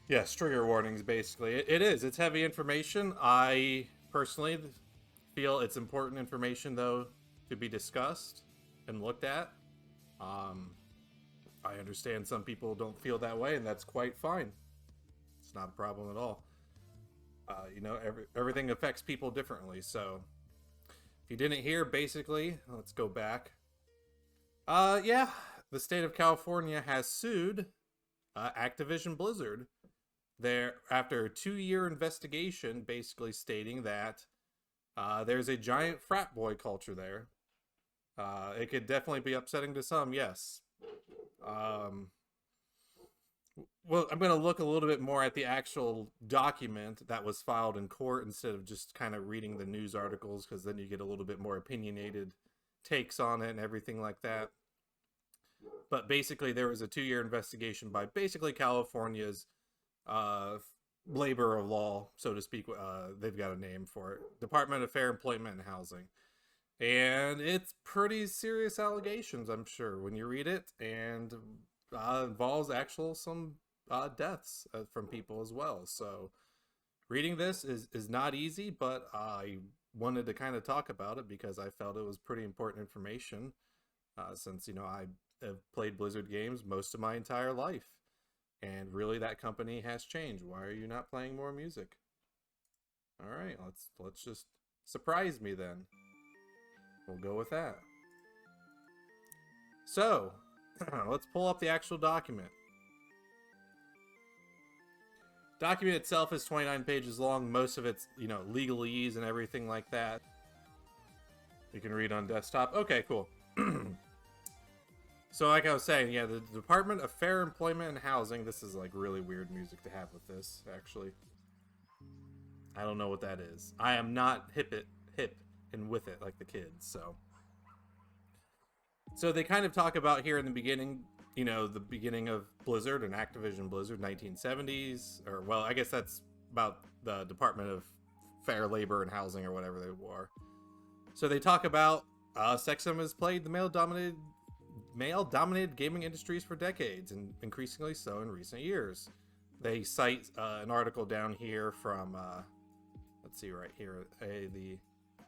Yes, trigger warnings, basically. It is. It's heavy information. I personally feel it's important information, though, to be discussed and looked at. Um, I understand some people don't feel that way, and that's quite fine. It's not a problem at all. Everything affects people differently. So, if you didn't hear, basically, let's go back. Yeah, the state of California has sued Activision Blizzard there after a 2-year investigation, basically stating that there's a giant frat boy culture there. It could definitely be upsetting to some, yes. Um, well, I'm going to look a little bit more at the actual document that was filed in court instead of just kind of reading the news articles, because then you get a little bit more opinionated takes on it and everything like that. But basically, there was a 2-year investigation by basically California's uh, labor of law, so to speak. They've got a name for it: Department of Fair Employment and Housing. And it's pretty serious allegations, I'm sure, when you read it, and involves actual some deaths from people as well. So reading this is not easy, but I wanted to kind of talk about it because I felt it was pretty important information. Since I have played Blizzard games most of my entire life, and really that company has changed. Why are you not playing more music? All right, let's just surprise me then. We'll go with that. So, let's pull up the actual document. Document itself is 29 pages long. Most of it's, legalese and everything like that. You can read on desktop. Okay, cool. So, like I was saying, yeah, the Department of Fair Employment and Housing. This is like really weird music to have with this, actually. I don't know what that is. I am not hip and with it like the kids, so they kind of talk about here in the beginning, the beginning of Blizzard and Activision Blizzard, 1970s, or well, I guess that's about the Department of Fair Labor and Housing or whatever they were. So they talk about sexism has played the male dominated gaming industries for decades, and increasingly so in recent years. They cite an article down here from let's see right here, the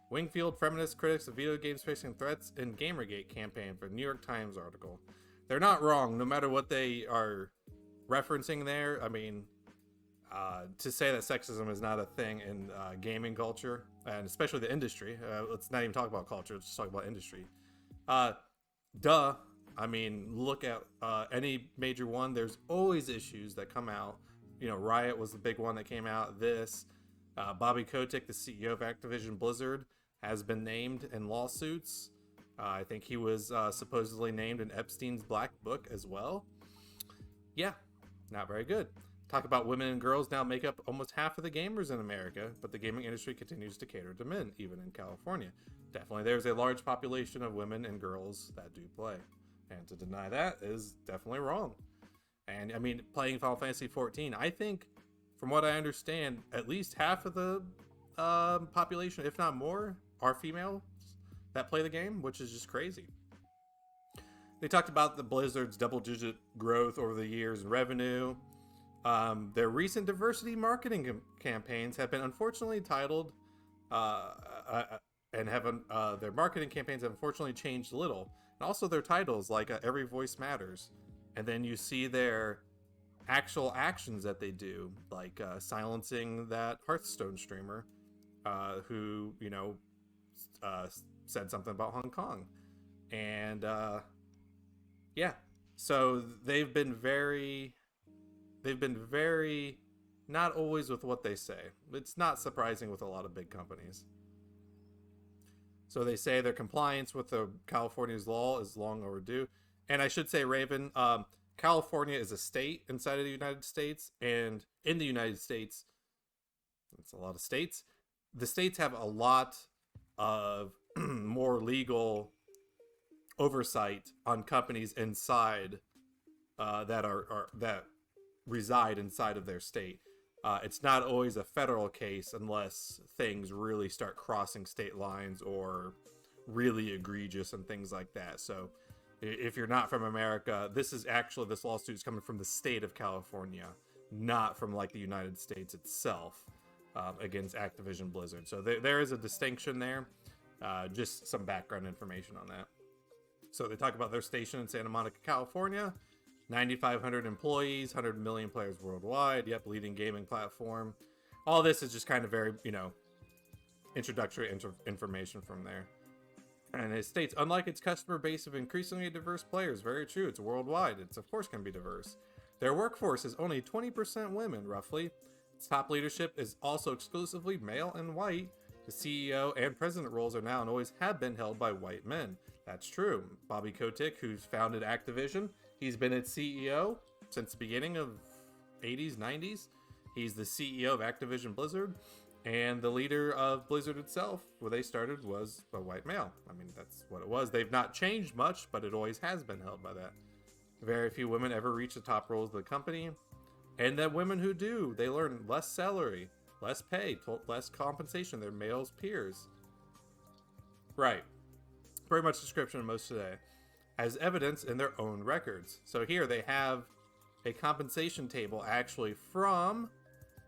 Wingfield Feminist Critics of Video Games Facing Threats in Gamergate campaign for the New York Times article. They're not wrong, no matter what they are referencing there. I mean, to say that sexism is not a thing in gaming culture, and especially the industry, let's not even talk about culture, let's just talk about industry. Uh, Duh. I mean, look at any major one. There's always issues that come out. Riot was the big one that came out. Bobby Kotick, the CEO of Activision Blizzard, has been named in lawsuits. I think he was supposedly named in Epstein's Black Book as well. Yeah, not very good. Talk about women and girls now make up almost half of the gamers in America, but the gaming industry continues to cater to men, even in California. Definitely, there's a large population of women and girls that do play. And to deny that is definitely wrong. And I mean, playing Final Fantasy XIV, I think, from what I understand, at least half of the population, if not more, are females that play the game, which is just crazy. They talked about the Blizzard's double-digit growth over the years in revenue. Their recent diversity marketing campaigns have been unfortunately titled, and have their marketing campaigns have unfortunately changed little. And also their titles, like Every Voice Matters. And then you see their actual actions that they do, like silencing that Hearthstone streamer who, said something about Hong Kong. And yeah, so they've been very not always with what they say. It's not surprising with a lot of big companies. So they say their compliance with the California's law is long overdue. And I should say, Raven, California is a state inside of the United States, and in the United States, it's a lot of states. The states have a lot of more legal oversight on companies inside that reside inside of their state. It's not always a federal case unless things really start crossing state lines or really egregious and things like that. So if you're not from America, this lawsuit is coming from the state of California, not from like the United States itself against Activision Blizzard. So there is a distinction there. Just some background information on that. So they talk about their station in Santa Monica, California. 9,500 employees, 100 million players worldwide. Yep, leading gaming platform. All this is just kind of very, introductory information from there. And it states, unlike its customer base of increasingly diverse players, very true, it's worldwide. It's of course going to be diverse. Their workforce is only 20% women, roughly. Its top leadership is also exclusively male and white. The CEO and president roles are now and always have been held by white men. That's true. Bobby Kotick, who's founded Activision, he's been its CEO since the beginning of 80s, 90s. He's the CEO of Activision Blizzard. And the leader of Blizzard itself, where they started, was a white male. I mean, that's what it was. They've not changed much, but it always has been held by that. Very few women ever reach the top roles of the company. And the women who do, they learn less salary, less pay, less compensation than their male peers. Right. Very much description of most today. As evidence in their own records. So here they have a compensation table actually from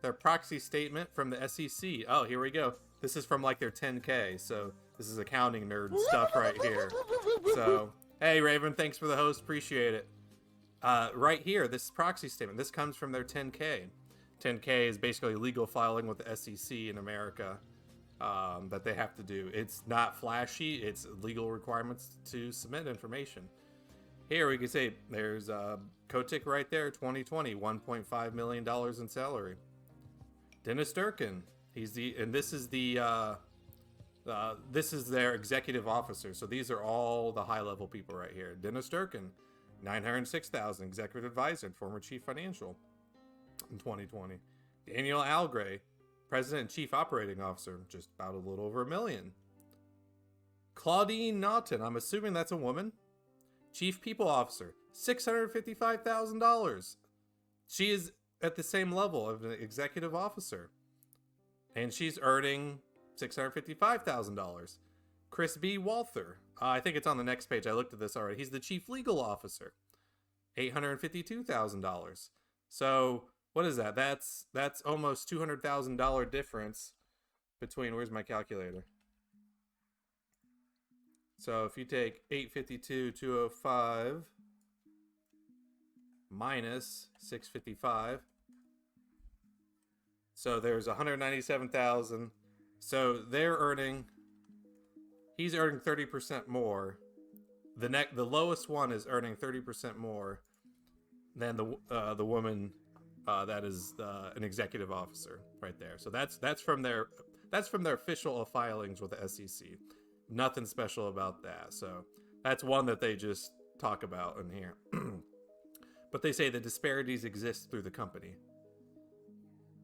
their proxy statement from the SEC. Oh, here we go. This is from like their 10K. So this is accounting nerd stuff right here. So, hey Raven, thanks for the host. Appreciate it. Right here, this proxy statement, this comes from their 10K. 10K is basically legal filing with the SEC in America that they have to do. It's not flashy, it's legal requirements to submit information. Here we can say there's Kotick right there, 2020, $1.5 million in salary. Dennis Durkin, this is their executive officer. So these are all the high level people right here. Dennis Durkin, $906,000, executive advisor and former chief financial in 2020. Daniel Algray, president and chief operating officer, just about a little over $1 million. Claudine Naughton, I'm assuming that's a woman, chief people officer, $655,000. She is at the same level of an executive officer, and she's earning $655,000. Chris B. Walther, I think it's on the next page. I looked at this already. He's the chief legal officer, $852,000. So what is that? That's almost $200,000 difference between. Where's my calculator? So if you take 852,205 minus 655. So there's 197,000. So he's earning 30% more. The lowest one is earning 30% more than the woman that is an executive officer right there. So that's from their official filings with the SEC. Nothing special about that. So that's one that they just talk about in here. But they say the disparities exist through the company.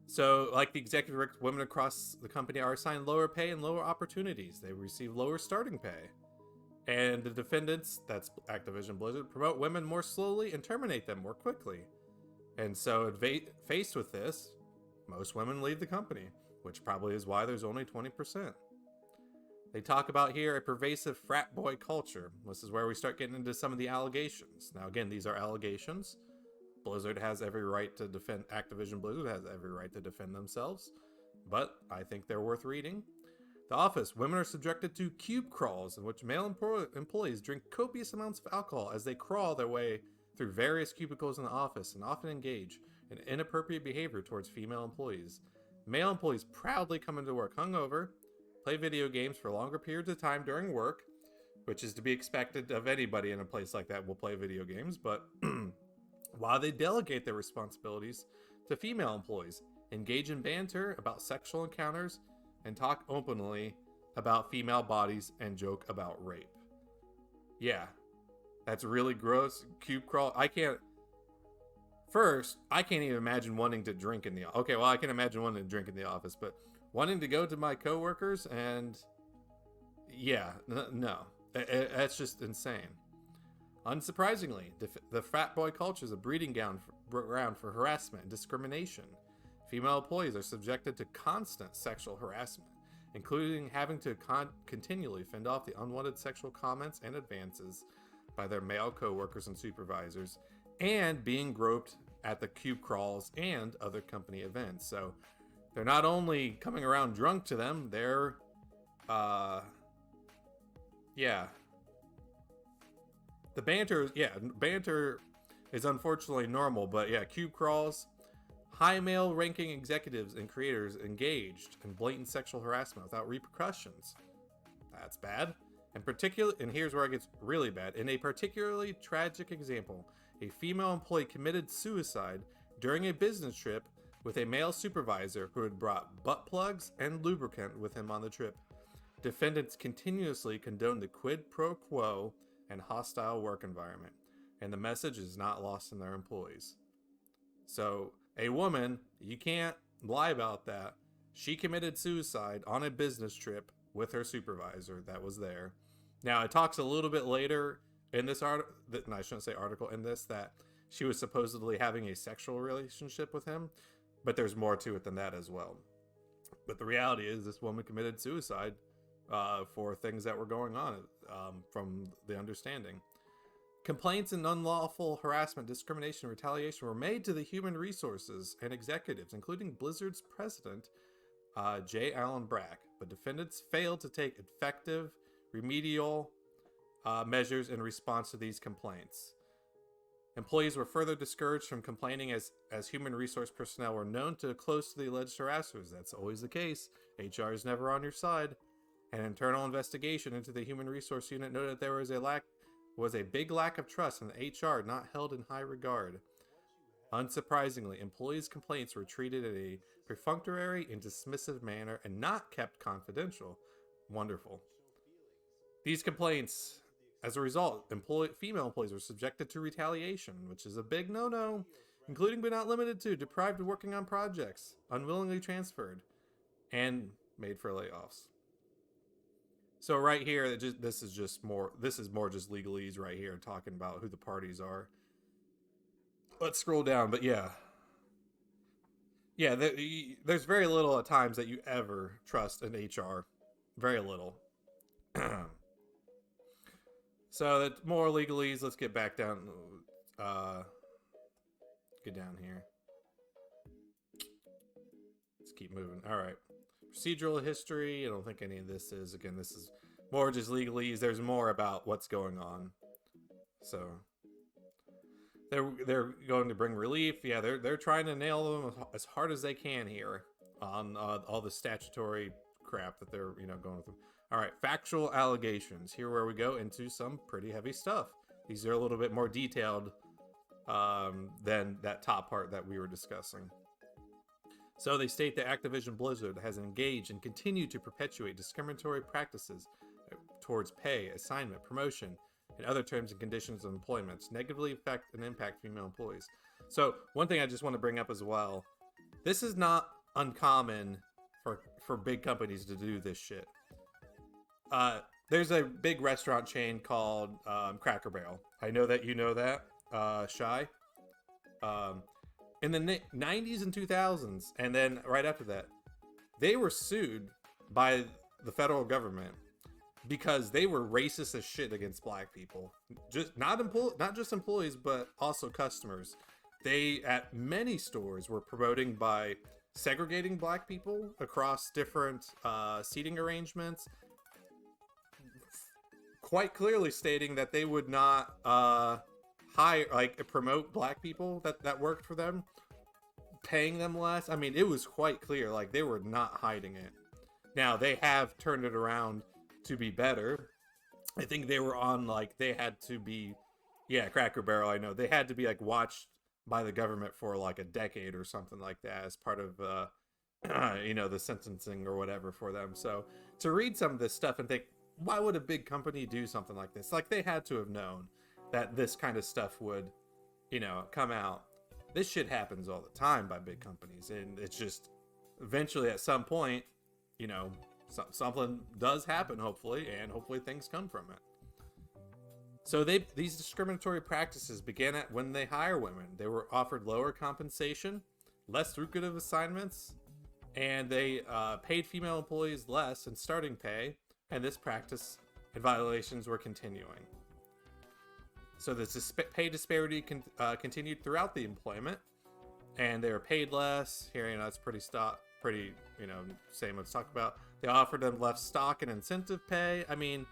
So, like the executive women across the company are assigned lower pay and lower opportunities. They receive lower starting pay. And the defendants, that's Activision Blizzard, promote women more slowly and terminate them more quickly. And so, faced with this, most women leave the company, which probably is why there's only 20%. They talk about here a pervasive frat boy culture. This is where we start getting into some of the allegations. Now, again, these are allegations. Blizzard has every right to defend, Activision Blizzard has every right to defend themselves, but I think they're worth reading. The Office, women are subjected to cube crawls in which male employees drink copious amounts of alcohol as they crawl their way through various cubicles in the office and often engage in inappropriate behavior towards female employees. Male employees proudly come into work hungover, play video games for longer periods of time during work, which is to be expected of anybody in a place like that will play video games, but while they delegate their responsibilities to female employees, engage in banter about sexual encounters, and talk openly about female bodies and joke about rape. Yeah, that's really gross. Cube crawl. I can't even imagine wanting to drink in the office. Okay, well, I can imagine wanting to drink in the office, but wanting to go to my coworkers and yeah, no, that's just insane. Unsurprisingly, the frat boy culture is a breeding ground for harassment and discrimination. Female employees are subjected to constant sexual harassment, including having to continually fend off the unwanted sexual comments and advances by their male coworkers and supervisors, and being groped at the cube crawls and other company events. So they're not only coming around drunk to them, they're, yeah. The banter is unfortunately normal, but yeah, cube crawls, high male ranking executives and creators engaged in blatant sexual harassment without repercussions. That's bad. And here's where it gets really bad. In a particularly tragic example, a female employee committed suicide during a business trip with a male supervisor who had brought butt plugs and lubricant with him on the trip. Defendants continuously condone the quid pro quo and hostile work environment, and the message is not lost on their employees. So, a woman, you can't lie about that. She committed suicide on a business trip with her supervisor that was there. Now, it talks a little bit later in this article, no, I shouldn't say article, in this, that she was supposedly having a sexual relationship with him, but there's more to it than that as well. But the reality is this woman committed suicide for things that were going on from the understanding. Complaints and unlawful harassment, discrimination, and retaliation were made to the human resources and executives, including Blizzard's president, J. Allen Brack, but defendants failed to take effective remedial measures in response to these complaints. Employees were further discouraged from complaining as human resource personnel were known to close to the alleged harassers. That's always the case. HR is never on your side. An internal investigation into the human resource unit noted that there was a big lack of trust and HR not held in high regard. Unsurprisingly, employees' complaints were treated in a perfunctory and dismissive manner and not kept confidential. Wonderful. These complaints, as a result, female employees were subjected to retaliation, which is a big no-no, including but not limited to deprived of working on projects, unwillingly transferred, and made for layoffs. So right here, this is more just legalese right here, talking about who the parties are. Let's scroll down, but yeah, there's very little at times that you ever trust in HR, very little. So that's more legalese. Let's get back down. Get down here. Let's keep moving. All right. Procedural history. I don't think any of this is. Again, this is more just legalese. There's more about what's going on. So they're going to bring relief. Yeah, they're trying to nail them as hard as they can here on all the statutory crap that they're going through. All right, factual allegations. Here where we go into some pretty heavy stuff. These are a little bit more detailed than that top part that we were discussing. So they state that Activision Blizzard has engaged and continued to perpetuate discriminatory practices towards pay, assignment, promotion, and other terms and conditions of employment to negatively affect and impact female employees. So one thing I just want to bring up as well, this is not uncommon for big companies to do this shit. There's a big restaurant chain called Cracker Barrel. I know that you know that, Shy. In the 90s and 2000s, and then right after that, they were sued by the federal government because they were racist as shit against black people. Just not just employees, but also customers. They, at many stores, were promoting by segregating black people across different seating arrangements, quite clearly stating that they would not promote black people that worked for them, paying them less. I mean, it was quite clear, like they were not hiding it. Now they have turned it around to be better. I think they were on they had to be, Cracker Barrel. I know they had to be watched by the government for a decade or something like that as part of the sentencing or whatever for them. So to read some of this stuff and think, why would a big company do something like this? They had to have known that this kind of stuff would, come out. This shit happens all the time by big companies, and it's just eventually at some point, something does happen, hopefully, and hopefully things come from it. So these discriminatory practices began at when they hire women. They were offered lower compensation, less lucrative assignments, and they paid female employees less in starting pay. And this practice and violations were continuing. So the pay disparity continued throughout the employment, and they were paid less. Here, that's pretty, same as talked about. They offered them less stock and incentive pay. I mean,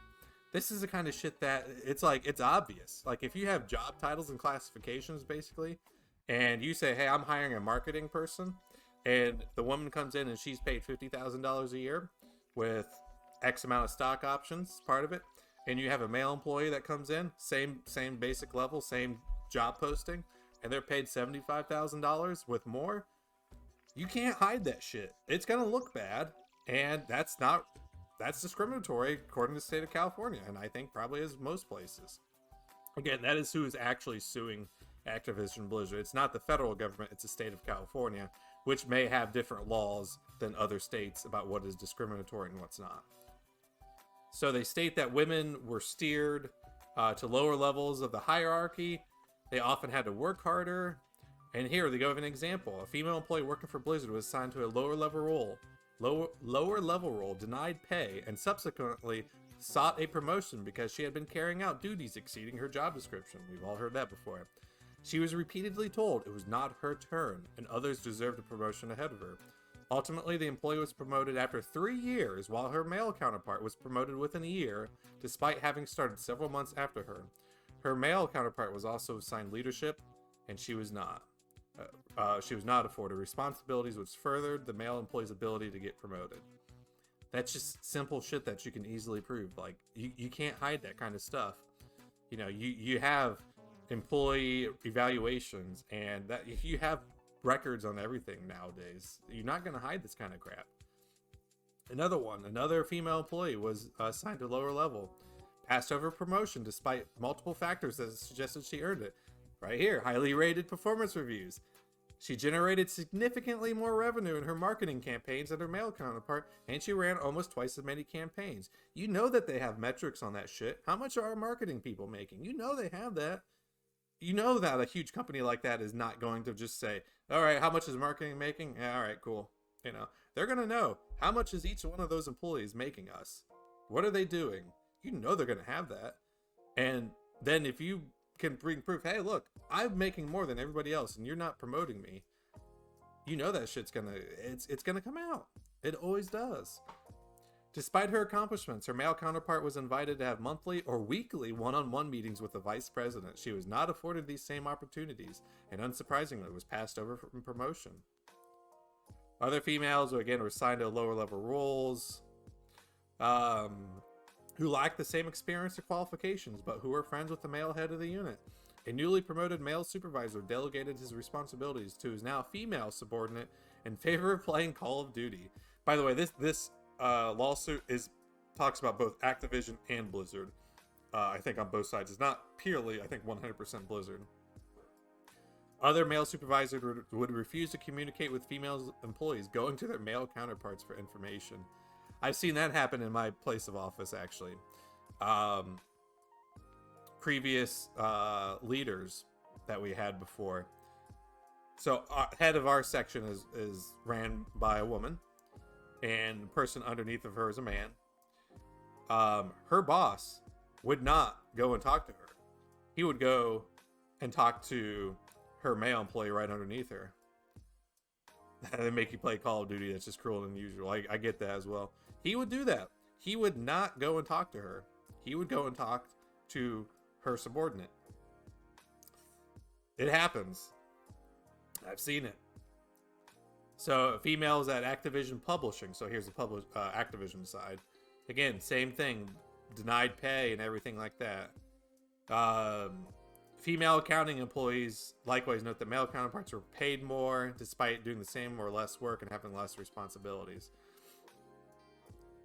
this is the kind of shit that it's obvious. Like, if you have job titles and classifications, basically, and you say, hey, I'm hiring a marketing person, and the woman comes in and she's paid $50,000 a year with X amount of stock options, part of it, and you have a male employee that comes in, same basic level, same job posting, and they're paid $75,000 with more, you can't hide that shit. It's gonna look bad, and that's discriminatory according to the state of California, and I think probably as most places. Again, that is who is actually suing Activision Blizzard. It's not the federal government, it's the state of California, which may have different laws than other states about what is discriminatory and what's not. So they state that women were steered to lower levels of the hierarchy. They often had to work harder. And here they go with an example. A female employee working for Blizzard was assigned to a lower level role, denied pay, and subsequently sought a promotion because she had been carrying out duties exceeding her job description. We've all heard that before. She was repeatedly told it was not her turn, and others deserved a promotion ahead of her. Ultimately, the employee was promoted after 3 years, while her male counterpart was promoted within a year, despite having started several months after her. Her male counterpart was also assigned leadership, and she was not. She was not afforded responsibilities, which furthered the male employee's ability to get promoted. That's just simple shit that you can easily prove. Like, you can't hide that kind of stuff. You have employee evaluations, and that if you have records on everything nowadays, you're not going to hide this kind of crap. Another female employee was assigned to a lower level, passed over promotion despite multiple factors that suggested she earned it. Right here, highly rated performance reviews. She generated significantly more revenue in her marketing campaigns than her male counterpart, and she ran almost twice as many campaigns. You know that they have metrics on that shit. How much are our marketing people making? You know they have that. You know that a huge company like that is not going to just say, all right, how much is marketing making? Yeah, all right, cool. They're going to know, how much is each one of those employees making us? What are they doing? You know they're going to have that. And then if you can bring proof, hey, look, I'm making more than everybody else and you're not promoting me, you know that shit's it's gonna come out. It always does. Despite her accomplishments, her male counterpart was invited to have monthly or weekly one-on-one meetings with the vice president. She was not afforded these same opportunities, and unsurprisingly was passed over from promotion. Other females, again, were assigned to lower level roles, who lacked the same experience or qualifications, but who were friends with the male head of the unit. A newly promoted male supervisor delegated his responsibilities to his now female subordinate in favor of playing Call of Duty. By the way, this lawsuit talks about both Activision and Blizzard. I think on both sides. It's not purely, I think, 100% Blizzard. Other male supervisors would refuse to communicate with female employees, going to their male counterparts for information. I've seen that happen in my place of office, actually. Previous leaders that we had before. So head of our section is ran by a woman, and the person underneath of her is a man. Her boss would not go and talk to her. He would go and talk to her male employee right underneath her. They make you play Call of Duty. That's just cruel and unusual. I get that as well. He would do that. He would not go and talk to her. He would go and talk to her subordinate. It happens. I've seen it. So females at Activision Publishing. So here's the Activision side. Again, same thing. Denied pay and everything like that. Female accounting employees likewise note that male counterparts were paid more despite doing the same or less work and having less responsibilities.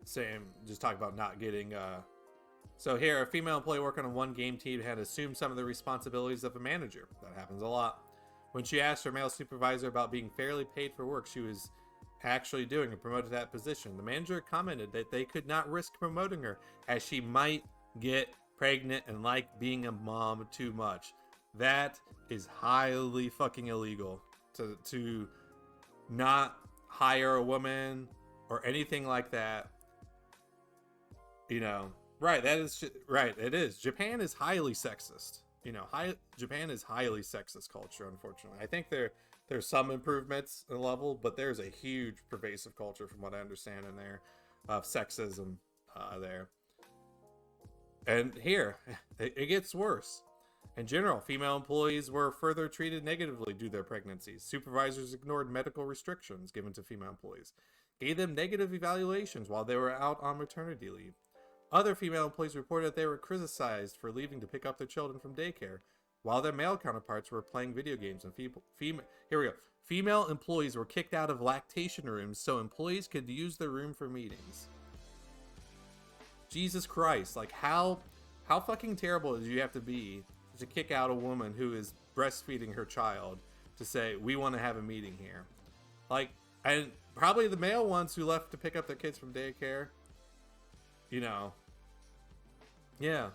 Same, just talk about not getting... So here, a female employee working on one game team had assumed some of the responsibilities of a manager. That happens a lot. When she asked her male supervisor about being fairly paid for work she was actually doing and promoted to that position, the manager commented that they could not risk promoting her as she might get pregnant and like being a mom too much. That is highly fucking illegal to not hire a woman or anything like that. Right, that is right. It is. Japan is highly sexist. Japan is highly sexist culture, unfortunately. I think there's some improvements in level, but there's a huge pervasive culture, from what I understand, in there, of sexism there. And here, it gets worse. In general, female employees were further treated negatively due to their pregnancies. Supervisors ignored medical restrictions given to female employees, gave them negative evaluations while they were out on maternity leave. Other female employees reported that they were criticized for leaving to pick up their children from daycare, while their male counterparts were playing video games. And here we go. Female employees were kicked out of lactation rooms so employees could use the room for meetings. Jesus Christ! Like how fucking terrible do you have to be to kick out a woman who is breastfeeding her child to say we want to have a meeting here? Like, and probably the male ones who left to pick up their kids from daycare. Yeah.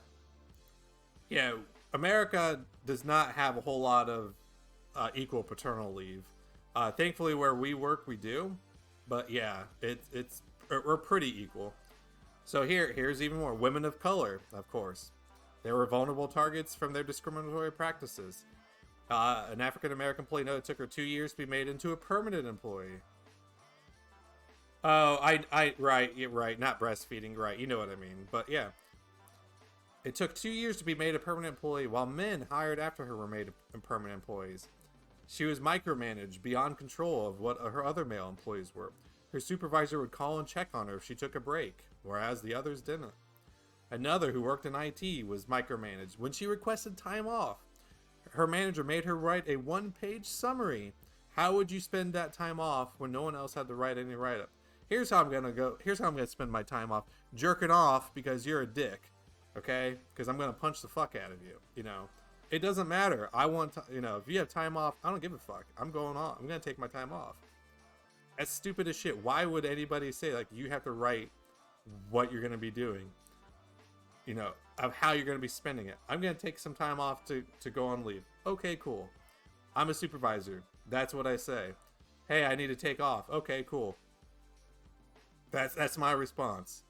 America does not have a whole lot of equal paternal leave. Thankfully, where we work, we do. But yeah, we're pretty equal. So here's even more. Women of color, of course. They were vulnerable targets from their discriminatory practices. An African American employee noted it took her 2 years to be made into a permanent employee. Oh, right, not breastfeeding, right, you know what I mean. But yeah, it took 2 years to be made a permanent employee, while men hired after her were made permanent employees. She was micromanaged beyond control of what her other male employees were. Her supervisor would call and check on her if she took a break, whereas the others didn't. Another who worked in IT was micromanaged. When she requested time off, her manager made her write a one-page summary. How would you spend that time off when no one else had to write any write-up? Here's how I'm gonna spend my time off. Jerking off because you're a dick, okay? Because I'm gonna punch the fuck out of you. It doesn't matter. I want to, if you have time off, I don't give a fuck. I'm going off. I'm gonna take my time off. That's stupid as shit. Why would anybody say like you have to write what you're gonna be doing? Of how you're gonna be spending it. I'm gonna take some time off to go on leave. Okay, cool. I'm a supervisor. That's what I say. Hey, I need to take off. Okay, cool. That's my response.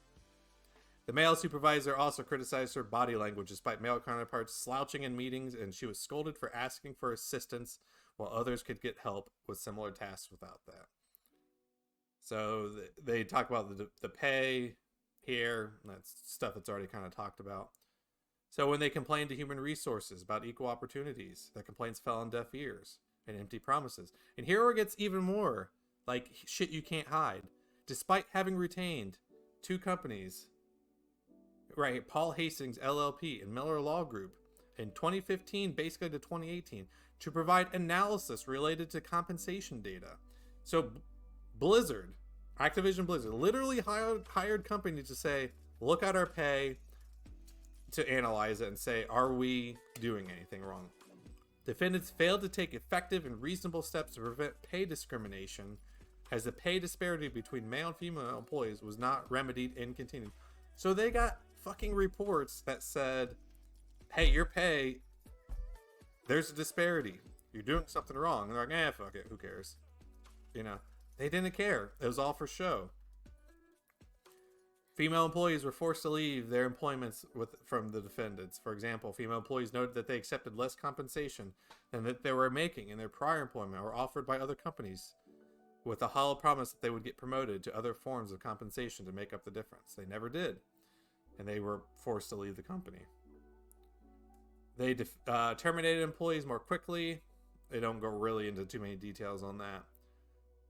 The male supervisor also criticized her body language despite male counterparts slouching in meetings, and she was scolded for asking for assistance while others could get help with similar tasks without that. So they talk about the pay here. That's stuff that's already kind of talked about. So when they complained to human resources about equal opportunities, their complaints fell on deaf ears and empty promises. And here it gets even more like shit you can't hide. Despite having retained two companies, right, Paul Hastings LLP and Miller Law Group in 2015 basically to 2018 to provide analysis related to compensation data. So Activision Blizzard literally hired companies to say, look at our pay, to analyze it and say, are we doing anything wrong? Defendants failed to take effective and reasonable steps to prevent pay discrimination, as the pay disparity between male and female employees was not remedied and continued. So they got fucking reports that said, hey, your pay, there's a disparity. You're doing something wrong. And they're like, fuck it, who cares? They didn't care. It was all for show. Female employees were forced to leave their employments from the defendants. For example, female employees noted that they accepted less compensation than that they were making in their prior employment or offered by other companies, with a hollow promise that they would get promoted to other forms of compensation to make up the difference. They never did, and they were forced to leave the company. They terminated employees more quickly. They don't go really into too many details on that.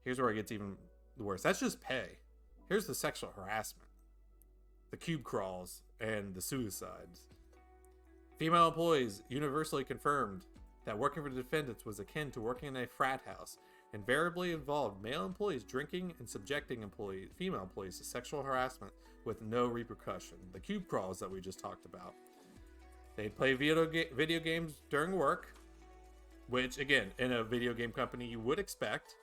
Here's where it gets even worse. That's just pay. Here's the sexual harassment, the cube crawls, and the suicides. Female employees universally confirmed that working for the defendants was akin to working in a frat house, invariably involved male employees drinking and subjecting female employees to sexual harassment with no repercussion. The cube crawls that we just talked about. They'd play video games during work, which, again, in a video game company you would expect.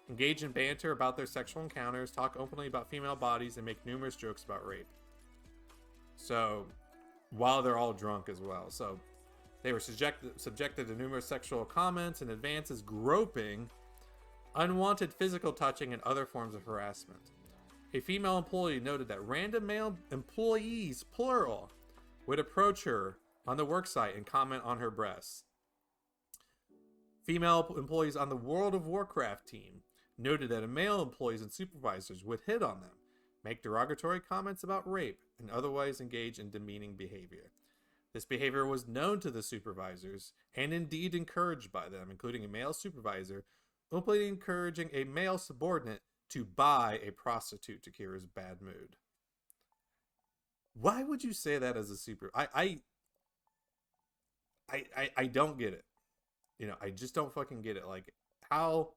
Engage in banter about their sexual encounters, talk openly about female bodies, and make numerous jokes about rape. So, while they're all drunk as well. So, they were subjected to numerous sexual comments and advances, groping, unwanted physical touching, and other forms of harassment. A female employee noted that random male employees, plural, would approach her on the worksite and comment on her breasts. Female employees on the World of Warcraft team noted that male employees and supervisors would hit on them, make derogatory comments about rape, and otherwise engage in demeaning behavior. This behavior was known to the supervisors and indeed encouraged by them, including a male supervisor openly encouraging a male subordinate to buy a prostitute to cure his bad mood. Why would you say that as a super? I don't get it. I just don't fucking get it. Like, how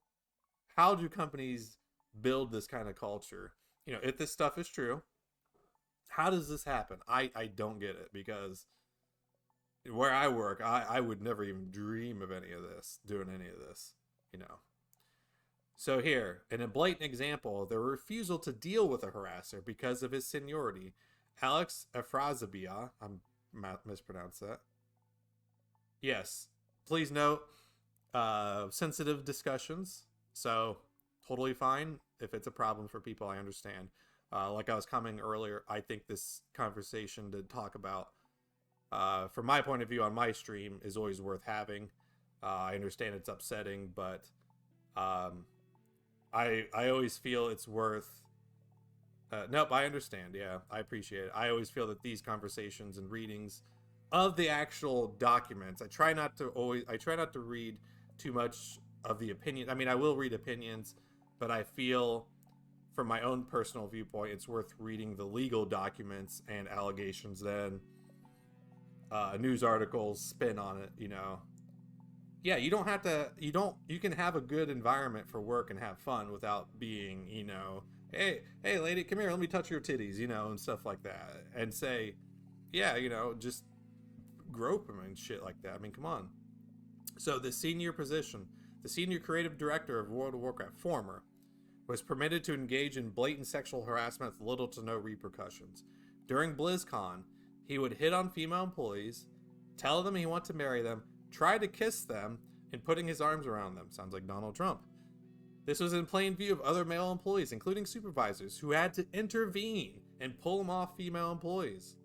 do companies build this kind of culture? If this stuff is true, how does this happen? I don't get it, because where I work, I would never even dream of doing any of this. So here, in a blatant example, the refusal to deal with a harasser because of his seniority, Alex Efrazabia, I'm mispronounced that. Yes, please note, sensitive discussions, so totally fine if it's a problem for people. I understand. Like I was commenting earlier, I think this conversation to talk about, from my point of view on my stream, is always worth having. I understand it's upsetting, but I always feel it's worth. Nope, I understand. Yeah, I appreciate it. I always feel that these conversations and readings of the actual documents, I try not to read too much of the opinion. I mean, I will read opinions, but I feel, from my own personal viewpoint, it's worth reading the legal documents and allegations than news articles spin on it. Yeah, you don't have to. You can have a good environment for work and have fun without being, hey lady, come here, let me touch your titties, and stuff like that, and say, yeah, just grope them and shit like that. I mean, come on. So the senior creative director of World of Warcraft, former, was permitted to engage in blatant sexual harassment with little to no repercussions. During BlizzCon, he would hit on female employees, tell them he wanted to marry them, try to kiss them, and putting his arms around them. Sounds like Donald Trump. This was in plain view of other male employees, including supervisors, who had to intervene and pull him off female employees.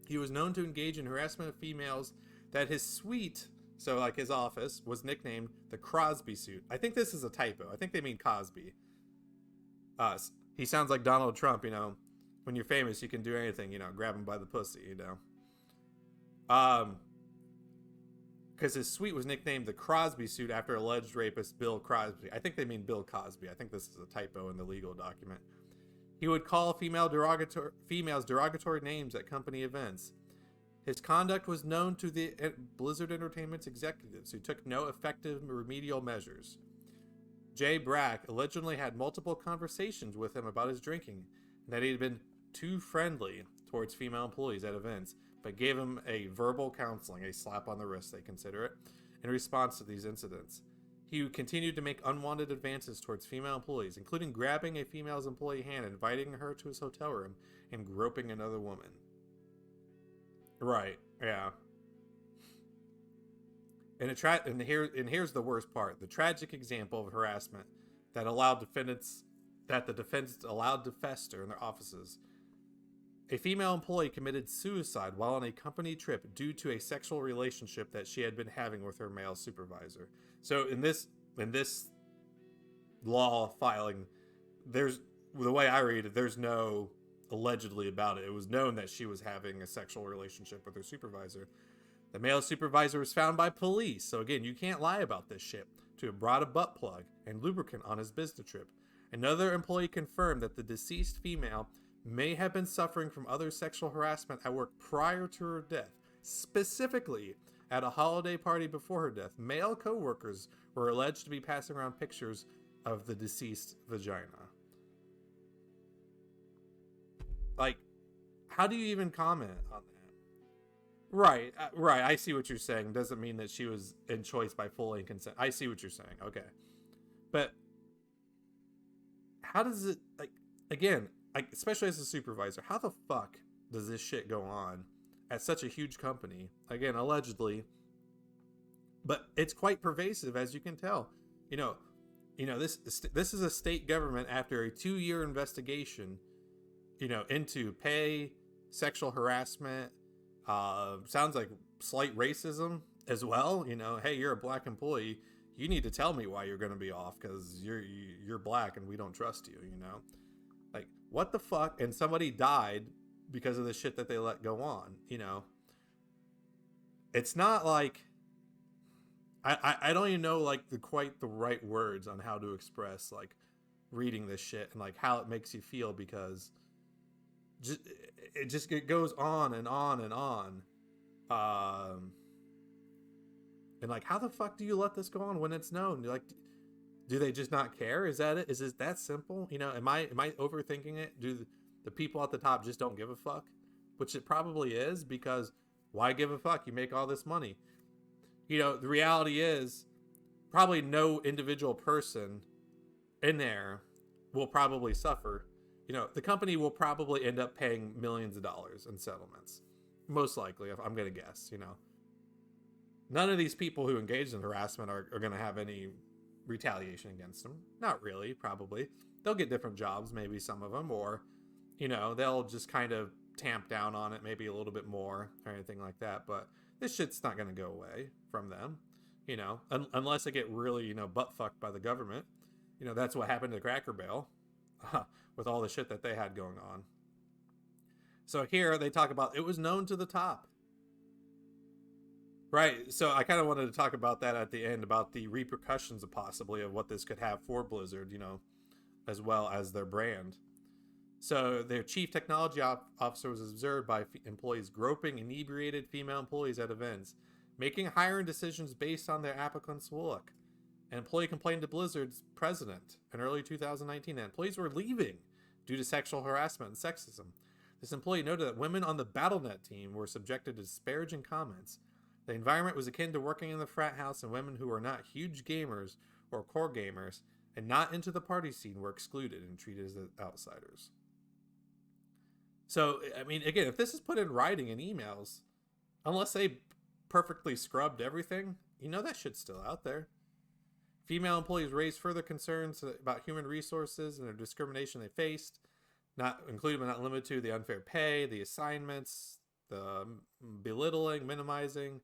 He was known to engage in harassment of females that his suite, so like his office, was nicknamed the Crosby suit. I think this is a typo. I think they mean Cosby. He sounds like Donald Trump, when you're famous, you can do anything, grab him by the pussy, because his suite was nicknamed the Crosby suit after alleged rapist Bill Crosby. I think they mean Bill Cosby. I think this is a typo in the legal document. He would call females derogatory names at company events. His conduct was known to the Blizzard Entertainment's executives, who took no effective remedial measures. Jay Brack allegedly had multiple conversations with him about his drinking, and that he had been too friendly towards female employees at events, but gave him a verbal counseling, a slap on the wrist, they consider it, in response to these incidents. He continued to make unwanted advances towards female employees, including grabbing a female's employee hand, inviting her to his hotel room, and groping another woman. Right, yeah. And here's the worst part: the tragic example of harassment that the defendants allowed to fester in their offices. A female employee committed suicide while on a company trip due to a sexual relationship that she had been having with her male supervisor. So in this law filing, the way I read it, there's no allegedly about it. It was known that she was having a sexual relationship with her supervisor. The male supervisor was found by police, so again, you can't lie about this shit, to have brought a butt plug and lubricant on his business trip. Another employee confirmed that the deceased female may have been suffering from other sexual harassment at work prior to her death. Specifically, at a holiday party before her death, male co-workers were alleged to be passing around pictures of the deceased vagina. Like, how do you even comment on that? Right, I see what you're saying. Doesn't mean that she was in choice by full and consent. I see what you're saying. Okay. But how does it, like, again, especially as a supervisor, how the fuck does this shit go on at such a huge company? Again, allegedly, but it's quite pervasive, as you can tell. This is a state government after a 2-year investigation, into pay, sexual harassment, Sounds like slight racism as well. You know, hey, you're a black employee. You need to tell me why you're going to be off because you're black and we don't trust you. You know, like what the fuck? And somebody died because of the shit that they let go on. You know, it's not like I don't even know like quite the right words on how to express like reading this shit and like how it makes you feel because it goes on and on and on. And like, how the fuck do you let this go on when it's known? You're like, do they just not care? Is that it? Is it that simple? You know, am I overthinking it? Do the people at the top just don't give a fuck? Which it probably is because why give a fuck? You make all this money. You know, the reality is probably no individual person in there will probably suffer. You know, the company will probably end up paying millions of dollars in settlements. Most likely, I'm going to guess, you know. None of these people who engaged in harassment are going to have any retaliation against them. Not really, probably. They'll get different jobs, maybe some of them, or, you know, they'll just kind of tamp down on it maybe a little bit more or anything like that. But this shit's not going to go away from them, you know, unless they get really, you know, butt fucked by the government. You know, that's what happened to Cracker Barrel with all the shit that they had going on. So here they talk about it was known to the top. Right. So I kind of wanted to talk about that at the end about the repercussions of possibly of what this could have for Blizzard, you know, as well as their brand. So their chief technology officer was observed by employees groping inebriated female employees at events, making hiring decisions based on their applicants' look. An employee complained to Blizzard's president in early 2019 that employees were leaving due to sexual harassment and sexism. This employee noted that women on the BattleNet team were subjected to disparaging comments. The environment was akin to working in the frat house, and women who were not huge gamers or core gamers and not into the party scene were excluded and treated as outsiders. So, I mean, again, if this is put in writing in emails, unless they perfectly scrubbed everything, you know that shit's still out there. Female employees raised further concerns about human resources and the discrimination they faced, not including but not limited to the unfair pay, the assignments, the belittling, minimizing,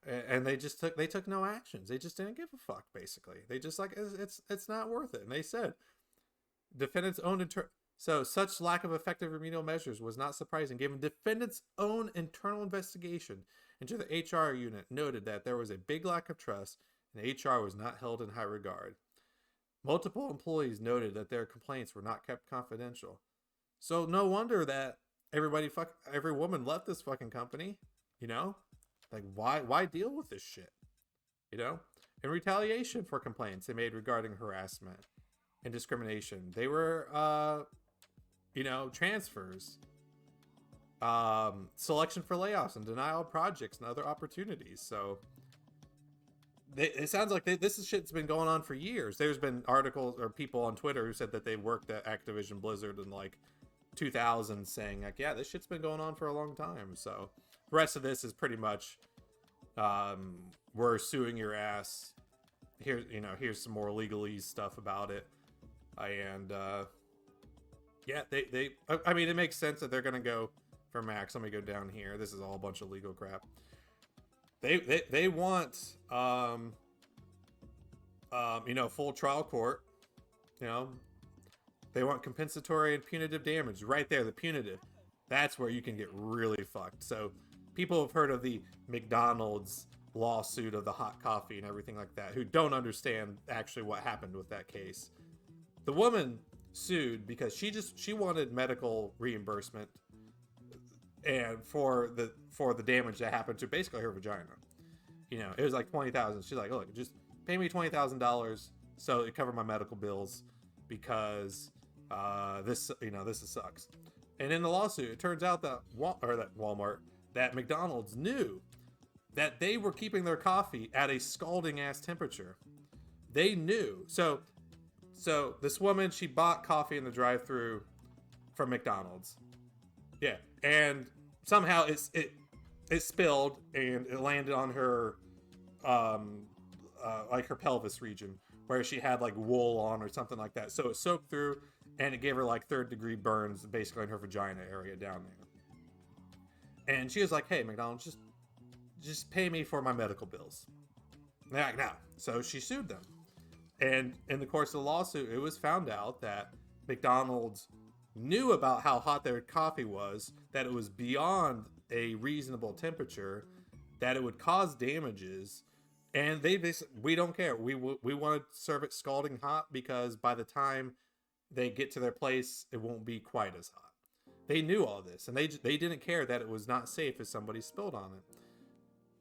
and they took no actions. They just didn't give a fuck. Basically, they just like it's not worth it. And they said defendants' own so such lack of effective remedial measures was not surprising, given defendants' own internal investigation into the HR unit noted that there was a big lack of trust and HR was not held in high regard. Multiple employees noted that their complaints were not kept confidential. So no wonder that every woman left this fucking company, you know? Like why deal with this shit? You know? In retaliation for complaints they made regarding harassment and discrimination, they were transfers, selection for layoffs and denial of projects and other opportunities. So it sounds like this shit's been going on for years. There's been articles or people on Twitter who said that they worked at Activision Blizzard in like 2000 saying like, yeah, this shit's been going on for a long time. So the rest of this is pretty much we're suing your ass. Here's some more legalese stuff about it. And I mean, it makes sense that they're gonna go for max. Let me go down here. This is all a bunch of legal crap. They want full trial court. You know, they want compensatory and punitive damage. Right there, the punitive. That's where you can get really fucked. So people have heard of the McDonald's lawsuit of the hot coffee and everything like that, who don't understand actually what happened with that case. The woman sued because she wanted medical reimbursement and for the damage that happened to basically her vagina. You know, it was like $20,000. She's like, look, just pay me $20,000 so it covered my medical bills because this sucks. And in the lawsuit, it turns out that that McDonald's knew that they were keeping their coffee at a scalding ass temperature. They knew. So this woman, she bought coffee in the drive-thru from McDonald's. Yeah, and somehow it spilled and it landed on her like her pelvis region where she had like wool on or something like that. So it soaked through and it gave her like third-degree burns basically in her vagina area down there. And she was like, "Hey, McDonald's, just pay me for my medical bills." And they're like, "No." So she sued them. And in the course of the lawsuit, it was found out that McDonald's knew about how hot their coffee was, that it was beyond a reasonable temperature, that it would cause damages, and they basically, we don't care. We want to serve it scalding hot because by the time they get to their place, it won't be quite as hot. They knew all this, and they didn't care that it was not safe if somebody spilled on it.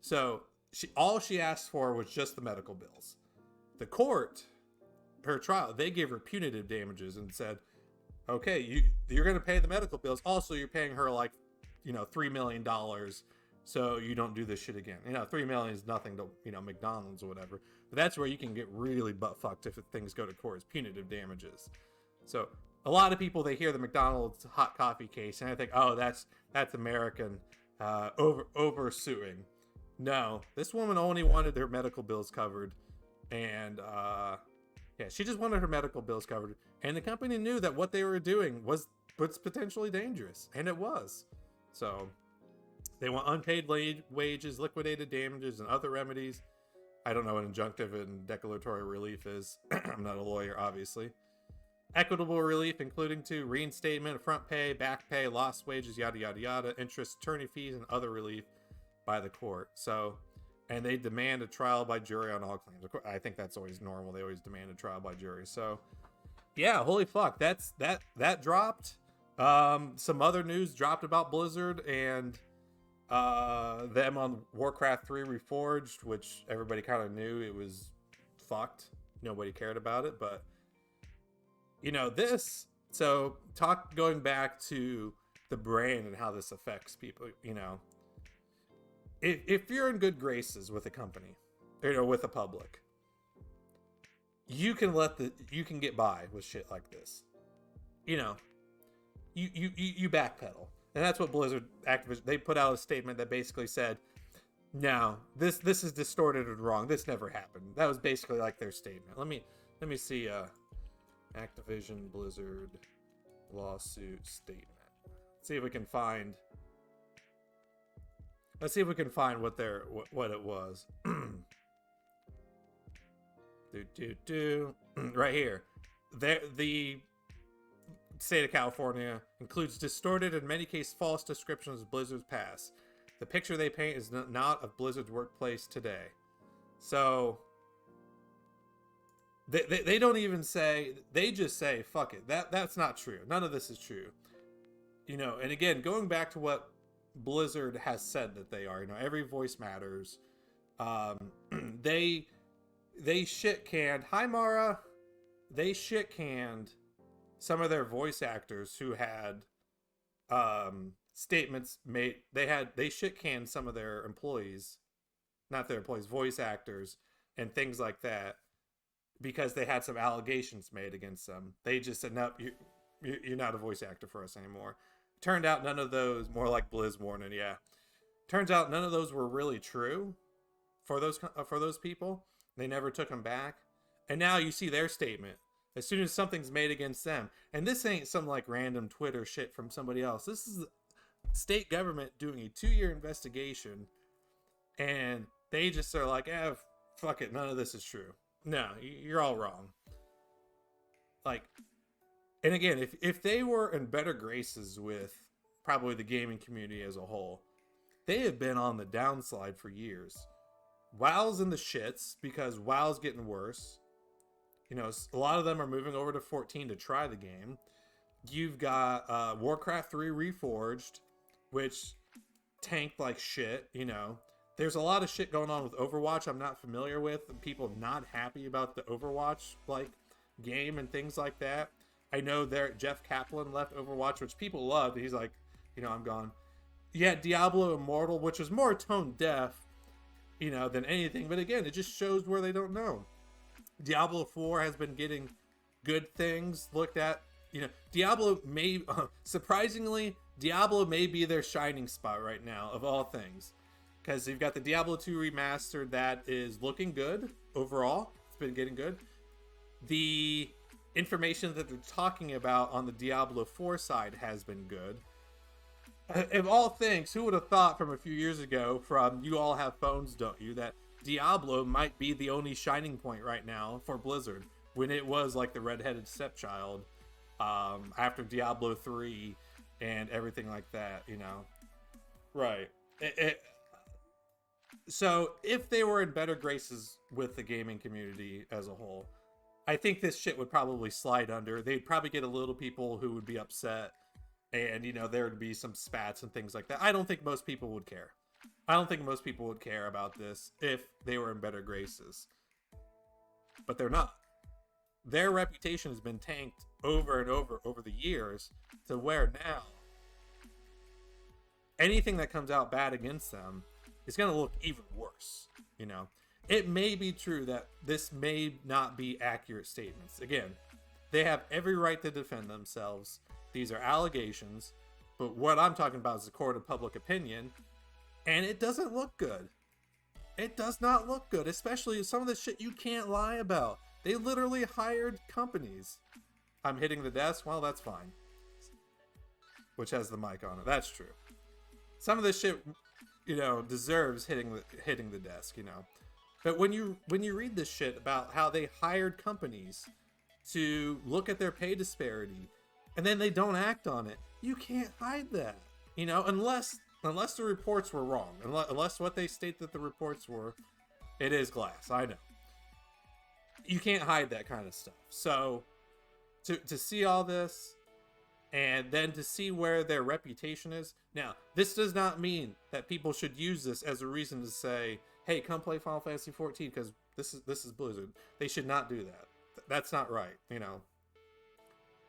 So all she asked for was just the medical bills. The court, her trial, they gave her punitive damages and said, okay, you're going to pay the medical bills. Also, you're paying her like, $3 million, so you don't do this shit again. $3 million is nothing to, McDonald's or whatever. But that's where you can get really butt fucked if things go to court, is punitive damages. So a lot of people, they hear the McDonald's hot coffee case and I think, oh, that's American over suing. No, this woman only wanted her medical bills covered, and yeah, she just wanted her medical bills covered, and the company knew that what they were doing was potentially dangerous, and it was. So they want unpaid wages, liquidated damages, and other remedies. I don't know what injunctive and declaratory relief is. I'm not a lawyer, obviously. Equitable relief, including to reinstatement, front pay, back pay, lost wages, yada, yada, yada, interest, attorney fees, and other relief by the court. So, and they demand a trial by jury on all claims. Of course, I think that's always normal. They always demand a trial by jury. So, yeah, holy fuck, that dropped. Some other news dropped about Blizzard and them on Warcraft 3 Reforged, which everybody kind of knew it was fucked. Nobody cared about it, but this. So, going back to the brand and how this affects people. If you're in good graces with a company, with the public, you can get by with shit like this. You backpedal. And that's what Blizzard Activision, they put out a statement that basically said, no, this is distorted and wrong. This never happened. That was basically like their statement. Let me see Activision Blizzard lawsuit statement. See if we can find. Let's see if we can find what it was. Right here. The state of California includes distorted, in many cases false descriptions of Blizzard's past. The picture they paint is not of Blizzard's workplace today. So they don't even say, they just say, fuck it. That's not true. None of this is true. And again, going back to what Blizzard has said that they are, every voice matters. They shit canned. Hi, Mara. They shit canned some of their voice actors who had statements made. They shit canned some of their employees, not their employees, voice actors, and things like that, because they had some allegations made against them. They just said, nope, you're not a voice actor for us anymore. Turned out none of those, more like Blizz warning, yeah. Turns out none of those were really true for those people. They never took them back. And now you see their statement. As soon as something's made against them, and this ain't some like random Twitter shit from somebody else. This is the state government doing a 2-year investigation, and they just are like, fuck it, none of this is true. No, you're all wrong. Like, and again, if they were in better graces with probably the gaming community as a whole, they have been on the downslide for years. WoW's in the shits because WoW's getting worse. A lot of them are moving over to 14 to try the game. You've got Warcraft 3 Reforged, which tanked like shit. There's a lot of shit going on with Overwatch I'm not familiar with. People not happy about the Overwatch game and things like that. I know Jeff Kaplan left Overwatch, which people loved. He's like, I'm gone. Yeah, Diablo Immortal, which was more tone deaf, than anything. But again, it just shows where they don't know. Diablo 4 has been getting good things looked at. Diablo surprisingly, Diablo may be their shining spot right now of all things. Because you've got the Diablo 2 remastered that is looking good overall. It's been getting good. The information that they're talking about on the Diablo 4 side has been good. Of all things, who would have thought from a few years ago, from you all have phones, don't you, that Diablo might be the only shining point right now for Blizzard, when it was like the redheaded stepchild after Diablo 3 and everything like that, you know? Right. So if they were in better graces with the gaming community as a whole, I think this shit would probably slide under. They'd probably get a little people who would be upset, and you know there would be some spats and things like that. I don't think most people would care. I don't think most people would care about this if they were in better graces, but they're not. Their reputation has been tanked over and over the years, to where now anything that comes out bad against them is going to look even worse. You know, it may be true that this may not be accurate statements. Again, they have every right to defend themselves. These are allegations, but what I'm talking about is the court of public opinion, and it doesn't look good. It does not look good, especially some of the shit you can't lie about. They literally hired companies. I'm hitting the desk. Well, that's fine. Which has the mic on it. That's true. Some of this shit, you know, deserves hitting the desk, you know. But when you read this shit about how they hired companies to look at their pay disparity, and then they don't act on it, you can't hide that, you know, unless the reports were wrong, unless what they state that the reports were, it is glass. I know. You can't hide that kind of stuff. So to see all this, and then to see where their reputation is. Now, this does not mean that people should use this as a reason to say, hey, come play Final Fantasy 14 because this is Blizzard. They should not do that. That's not right, you know.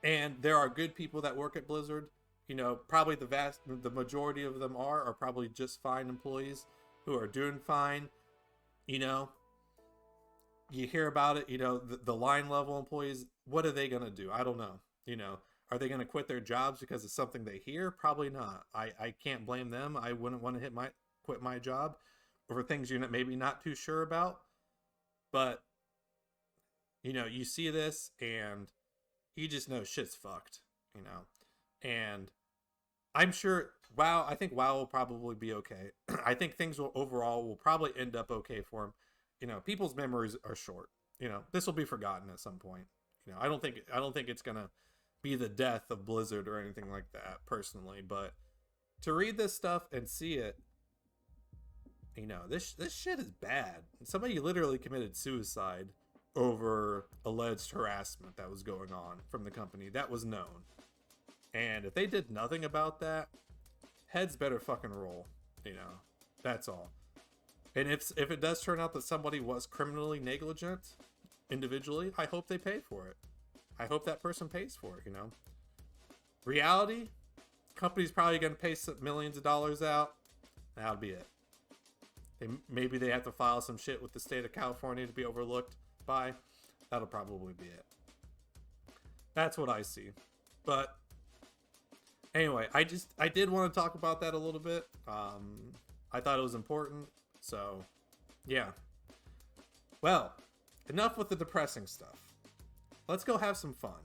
And there are good people that work at Blizzard. You know, probably the majority of them are probably just fine employees who are doing fine. You know, you hear about it, you know, the line level employees, what are they going to do? I don't know. You know, are they going to quit their jobs because it's something they hear? Probably not. I can't blame them. I wouldn't want to quit my job over things you're maybe not too sure about. But, you know, you see this and you just know shit's fucked, you know. And I'm sure I think WoW will probably be okay. I think things will probably end up okay for him. You know, people's memories are short. You know, this will be forgotten at some point. You know, I don't think it's gonna be the death of Blizzard or anything like that personally, but to read this stuff and see it, you know, this shit is bad. Somebody literally committed suicide over alleged harassment that was going on from the company that was known. And if they did nothing about that, heads better fucking roll, you know. That's all. And if it does turn out that somebody was criminally negligent individually, I hope they pay for it. I hope that person pays for it, you know. Reality, company's probably going to pay some millions of dollars out. That'll be it. Maybe they have to file some shit with the state of California to be overlooked by. That'll probably be it. That's what I see. But anyway, I did want to talk about that a little bit. I thought it was important. So, yeah. Well, enough with the depressing stuff. Let's go have some fun.